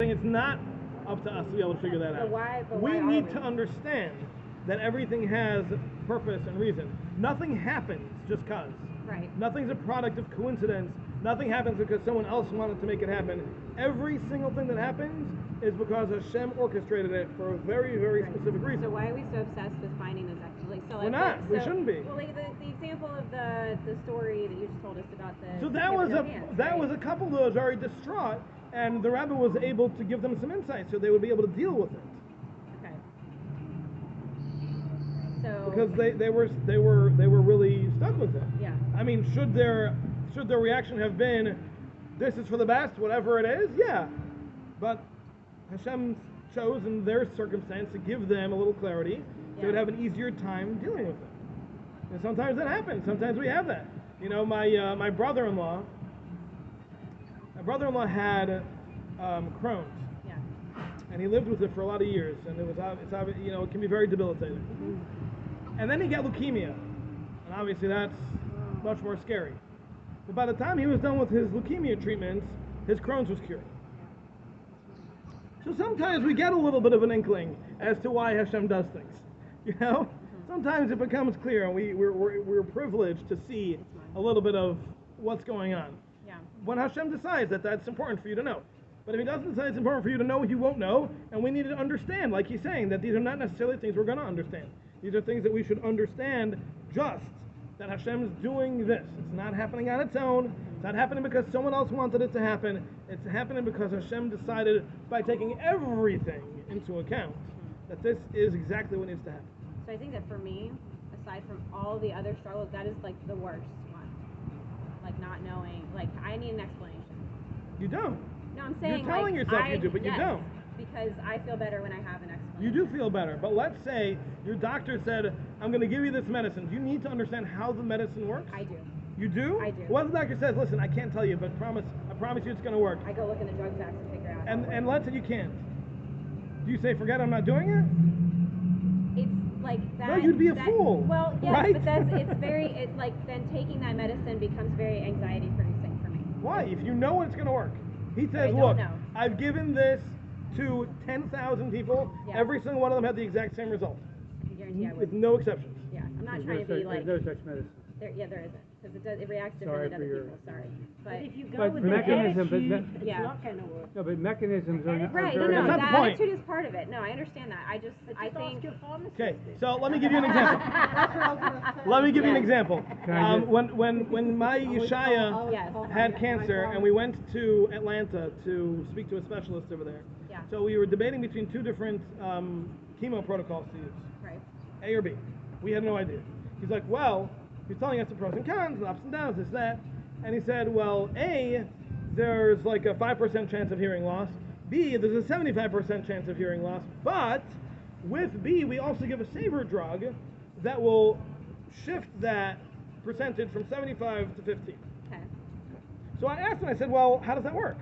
saying it's not up to us to be able to figure that out. We need to understand that everything has purpose and reason. Nothing happens just cause. Right. Nothing's a product of coincidence. Nothing happens because someone else wanted to make it happen. Every single thing that happens is because Hashem orchestrated it for a very, very specific reason. So why are we so obsessed with finding those explanations? Like, We're not. We shouldn't be. Well, like the example of the story that you just told us about the. So that was a couple that was very distraught, and the rabbi was able to give them some insight, so they would be able to deal with it. Okay. So. Because they were really stuck with it. Yeah. I mean, should their reaction have been, this is for the best, whatever it is? Yeah. But Hashem chose in their circumstance to give them a little clarity, so they'd have an easier time dealing with it. And sometimes that happens. Sometimes we have that. You know, my brother-in-law had Crohn's. Yeah. And he lived with it for a lot of years, and it can be very debilitating. Mm-hmm. And then he got leukemia, and obviously that's much more scary. But by the time he was done with his leukemia treatments, his Crohn's was cured. So sometimes we get a little bit of an inkling as to why Hashem does things. You know, sometimes it becomes clear, and we're privileged to see a little bit of what's going on. Yeah. When Hashem decides that that's important for you to know. But if he doesn't decide it's important for you to know, you won't know, and we need to understand, like he's saying, that these are not necessarily things we're going to understand. These are things that we should understand, just that Hashem is doing this. It's not happening on its own. It's not happening because someone else wanted it to happen. It's happening because Hashem decided, by taking everything into account, that this is exactly what needs to happen. So I think that for me, aside from all the other struggles, that is like the worst one. Like not knowing, like I need an explanation. You don't. No, I'm saying you're telling yourself you do, but you don't. Because I feel better when I have an explanation. You do feel better, but let's say your doctor said, I'm going to give you this medicine. Do you need to understand how the medicine works? I do. You do? I do. What if the doctor says, listen, I can't tell you, but I promise you it's going to work. I go look in the drug facts and figure out. And let's say you can't. Do you say, forget I'm not doing it? It's like that. No, you'd be a fool. Well, yes, right? but it's like then taking that medicine becomes very anxiety producing for me. Why? If you know it's going to work. He says, look, I've given this to 10,000 people. Yeah. Every single one of them had the exact same result. I can guarantee I would. With no exceptions. Yeah, I'm not trying to be like. There's no such medicine. There isn't, because it reacts differently to other people. Sorry, but if you go with mechanism, it's not going to work. No, but mechanisms are right. very. No, that's the the point. attitude is part of it. No, I understand that. I think. Okay, so let me give you an example. Let me give you an example. When my Yeshaya had cancer, and we went to Atlanta to speak to a specialist over there. Yeah. So we were debating between two different chemo protocols to use. Right. A or B. We had no idea. He's like, well, he's telling us the pros and cons, and ups and downs, this, that. And he said, well, A, there's like a 5% chance of hearing loss. B, there's a 75% chance of hearing loss. But with B, we also give a saver drug that will shift that percentage from 75 to 15. Okay. So I asked him, I said, well, how does that work?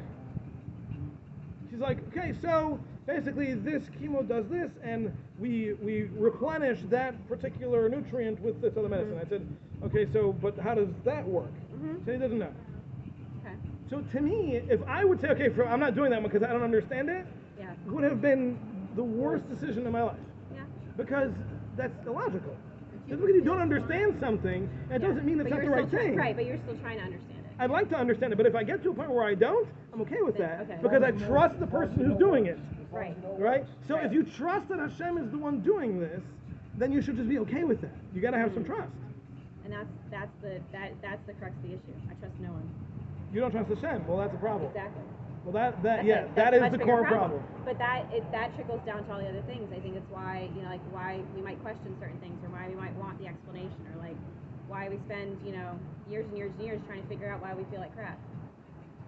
She's like, okay, so basically this chemo does this, and we replenish that particular nutrient with this other medicine. I said, okay, so, but how does that work? So he doesn't know. Okay. So to me, if I would say, okay, I'm not doing that one because I don't understand it, would have been the worst decision in my life. Yeah. Because that's illogical. Just because you don't understand something, it doesn't mean it's not the right thing. Right, but you're still trying to understand it. I'd like to understand it, but if I get to a point where I don't, I'm okay with that. Because I trust the person who's doing it. Right. Right? So if you trust that Hashem is the one doing this, then you should just be okay with that. You got to have some trust. And that's the crux of the issue. I trust no one. You don't trust Hashem. Well, that's a problem. Exactly. Well, that is the core problem. But that trickles down to all the other things. I think it's why, like why we might question certain things, or why we might want the explanation, or like why we spend, years and years and years trying to figure out why we feel like crap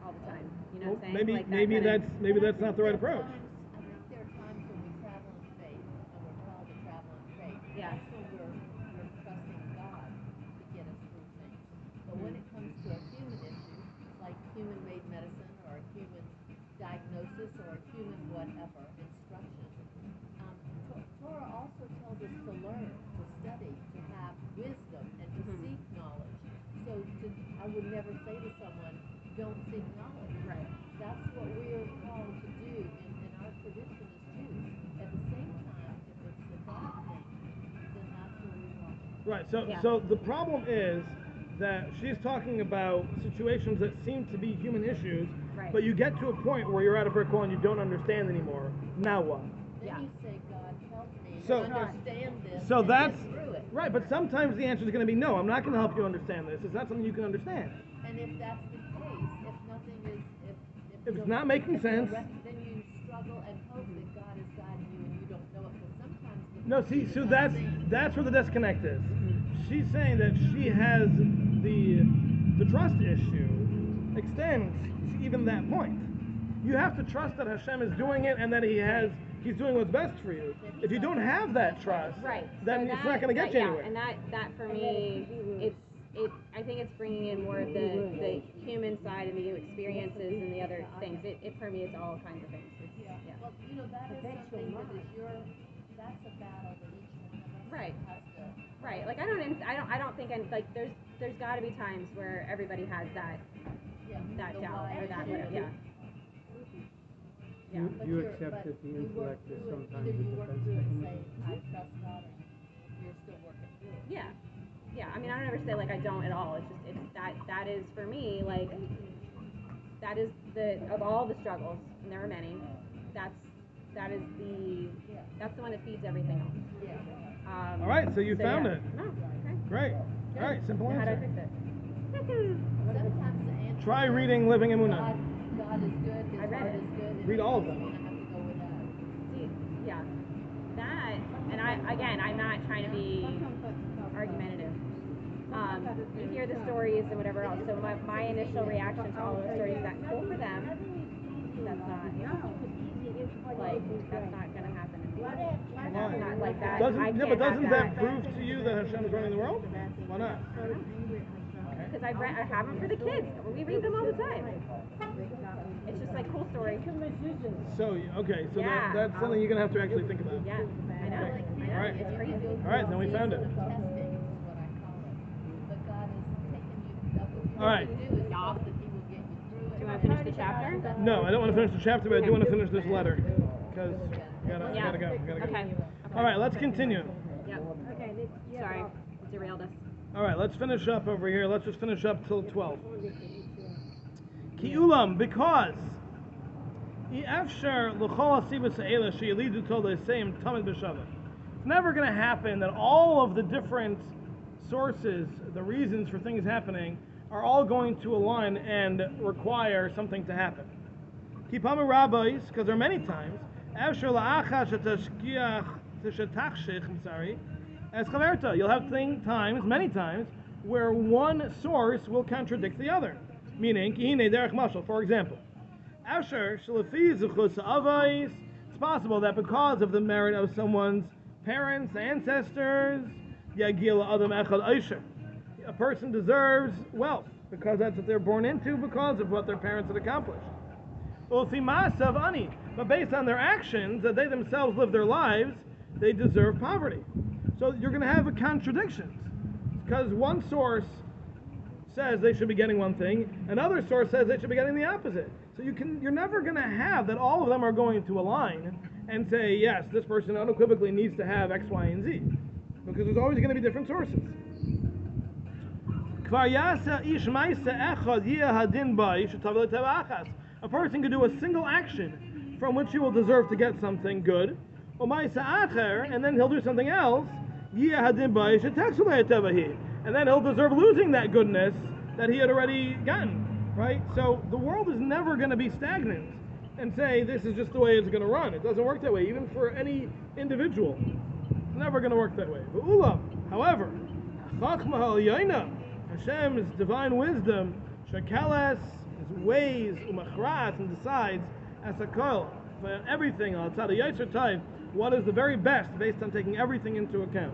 all the time. You know what I'm saying? Maybe that's not the right approach. I think there are times when we travel in faith, and we're called to travel in faith. Yeah. That's when we're trusting God to get us through things. But when it comes to a human issue, like human-made medicine or a human diagnosis or a human whatever instruction, Torah also tells us to learn, to study, to have wisdom, and to seek knowledge. So I would never say to someone, don't seek knowledge. Right. That's what we are called to do in Right. So Yeah. so the problem is that she's talking about situations that seem to be human issues, Right. but you get to a point where you're at a brick wall and you don't understand anymore. Now what? Then Yeah. you say, God, help me So- understand this So and that's get through it. right. But sometimes the answer is going to be no. I'm not going to help you understand this. It's not something you can understand. And if that's the case, if nothing is, if If you it's don't- not making if the sense- then you struggle and hope that God is guiding you and you don't know it. But sometimes the No, see, person so is that's unseen. where the disconnect is. She's saying that she has the trust issue extends to even that point. You have to trust that Hashem is doing it and that He's doing what's best for you. If you don't have that trust, Right. then So it's not going to get you yeah, anywhere. and that for me, I think it's bringing in more of the human side and the experiences and the other things. It permeates all kinds of things. Yeah. Yeah. Well, that is something that is that's a battle that each one of us Right. has to. Right. Like I don't think there's got to be times where everybody has that The doubt why. or that whatever. Yeah. Yeah. But You you're- accept but that the you work intellect is through it. sometimes Either a you work defense through it and mechanism. say, I trust God, or you're still working through it. Yeah. Yeah. I mean, I don't ever say like I don't at all. It's just that is for me like that is of all the struggles, and there are many. That's the one that feeds everything else. Yeah. All right, so you found yeah. it. No, okay. Great. Good. All right, simple So how do I answer. fix it? Sometimes the answer Try is reading Living Emunah. God is good, His I read heart it. is good. and Read all of you them. just wanna have to go with that. See, yeah. That, and I'm not trying to be argumentative. You hear the stories and whatever else. So my initial reaction to all those stories is that cool for them. That's not gonna happen in me. And that's not like that. But doesn't that prove to you that Hashem is running the world? Why not? Because I have them for the kids. We read them all the time. It's just like cool story. So okay, so Yeah. that's something you're gonna have to actually think about. Yeah, I know. All right. It's crazy. All right, then we found it. Season of testing is what I call it. But God is taking you, what you All right. have to do is trust that He will get you through it. Do you want to finish the chapter? No, I don't want to finish the chapter, but I do want to finish this letter because Yeah. gotta go. Okay. All right, let's continue. Yep. Sorry, derailed us. All right, let's finish up over here. Let's just finish up till 12. Ki ulam, because it's never going to happen that all of the different sources, the reasons for things happening, are all going to align and require something to happen. Kipama rabbis, because there are many times, you'll have many times, where one source will contradict the other. Meaning, Derech Hashem, for example, it's possible that because of the merit of someone's parents, ancestors, a person deserves wealth because that's what they're born into, because of what their parents had accomplished. But based on their actions, that they themselves live their lives, they deserve poverty. So you're going to have a contradiction, because one source says they should be getting one thing, another source says they should be getting the opposite. So you're never going to have that all of them are going to align and say, yes, this person unequivocally needs to have X, Y, and Z, because there's always going to be different sources. A person can do a single action from which he will deserve to get something good, and then he'll do something else, and then he'll deserve losing that goodness that he had already gotten, right? So the world is never going to be stagnant and say this is just the way it's going to run. It doesn't work that way, even for any individual. It's never going to work that way. However, Hashem's divine wisdom, Shakalas, His ways, Umachrat, and decides as a kol for everything on the Yetzer type, what is the very best based on taking everything into account.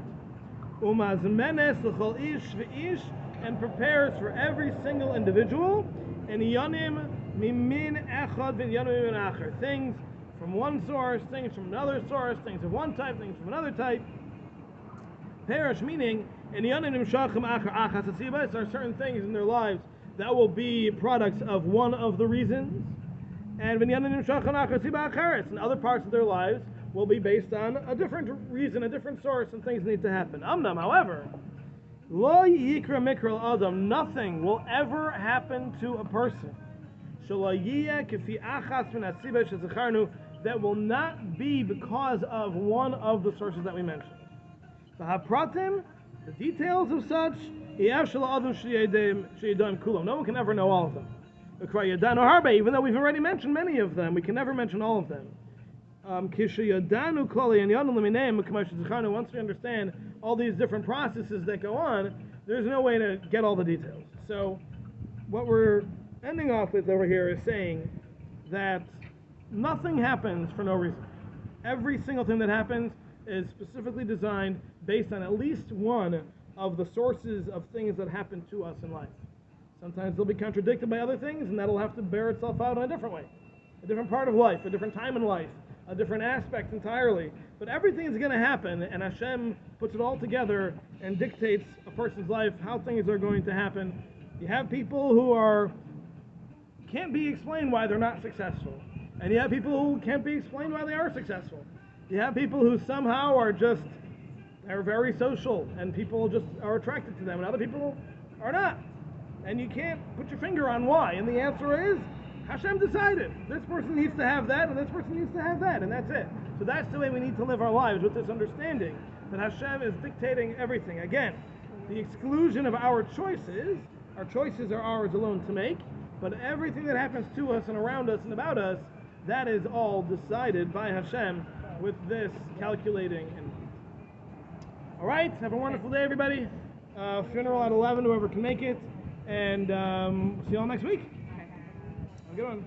Umazmenes l'chol ish v'ish, and prepares for every single individual, and yanim mimin echad v'yanim mimin acher, things from one source, things from another source, things of one type, things from another type. Perish meaning, and yanim nimshachim acher achas atzibas, there are certain things in their lives that will be products of one of the reasons, and v'yanim nimshachim acher atzibas acheres, in other parts of their lives will be based on a different reason, a different source, and things need to happen. However, Lo yikra mikra adam. Nothing will ever happen to a person. That will not be because of one of the sources that we mentioned. The details of such, no one can ever know all of them. Even though we've already mentioned many of them, we can never mention all of them. Once we understand all these different processes that go on, there's no way to get all the details. So what we're ending off with over here is saying that nothing happens for no reason. Every single thing that happens is specifically designed based on at least one of the sources of things that happen to us in life. Sometimes they'll be contradicted by other things, and that'll have to bear itself out in a different way. A different part of life, a different time in life, a different aspect entirely. But everything is going to happen, and Hashem puts it all together and dictates a person's life, how things are going to happen. You have people who can't be explained why they're not successful. And you have people who can't be explained why they are successful. You have people who somehow are very social, and people just are attracted to them, and other people are not. And you can't put your finger on why. And the answer is, Hashem decided. This person needs to have that, and this person needs to have that, and that's it. So that's the way we need to live our lives, with this understanding that Hashem is dictating everything. Again, the exclusion of our choices are ours alone to make, but everything that happens to us and around us and about us, that is all decided by Hashem with this calculating. All right, have a wonderful day, everybody. Funeral at 11, whoever can make it, and see you all next week. Have a good one.